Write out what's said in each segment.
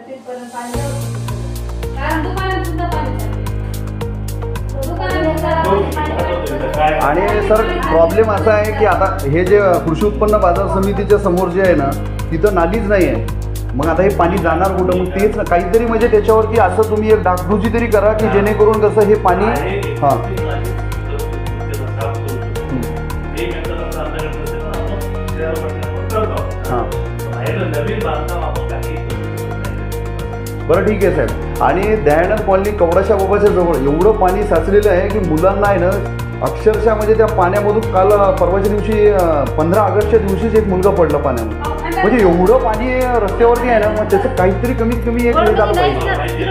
तिथपर्यंत पाणी जाऊ. कारण दुकानात सुद्धा पाणी चालू. आणि सर प्रॉब्लेम असा आहे की आता हे जे कृषी उत्पन्न बाजार समितीच्या समोर जे आहे ना तिथं नालीच नाही आहे. मग आता हे पाणी जाणार कुठं? मग तेच काहीतरी म्हणजे त्याच्यावरती असं तुम्ही एक डागडुजी तरी करा की जेणेकरून कसं हे पाणी हां हां बरं ठीक आहे साहेब. आणि दयानंद कॉलनी कवडाशा बाबाच्या जवळ एवढं पाणी साचलेलं आहे की मुलांना आहे ना अक्षरशः म्हणजे त्या पाण्यामधून काल परवाच्या दिवशी 15 ऑगस्टच्या दिवशीच एक मुलगा पडला पाण्यामध्ये. म्हणजे एवढं पाणी रस्त्यावरती आहे ना मग त्याचं काहीतरी कमीत कमी एक हे झालं पाहिजे.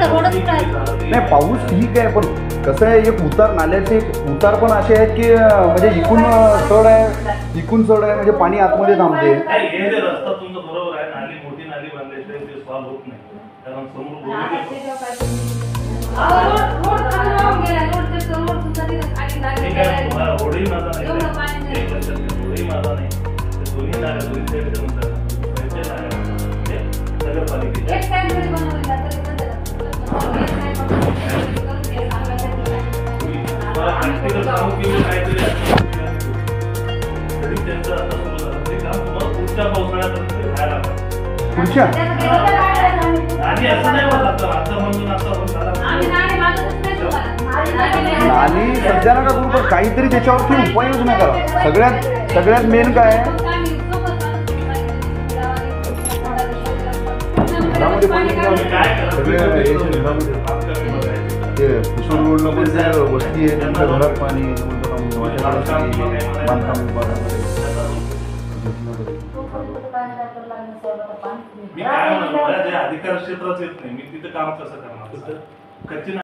नाही पाऊस ठीक आहे पण कसं आहे एक उतार नाल्याचे उतार पण असे आहेत की म्हणजे इकून चढ आहे म्हणजे पाणी आतमध्ये थांबते. पुढच्या नाली सध्या नका करू पण काहीतरी त्याच्यावरती उपाययोजना करा. सगळ्यात मेन काय आहे घरामध्ये ते पुसूर रोडला पण जे वस्ती आहे त्यांच्या घरात पाणी बांधकाम विभागामध्ये. मी काय म्हणतो अधिकार क्षेत्राच येत नाही. मी तिथं काम कसं करणार?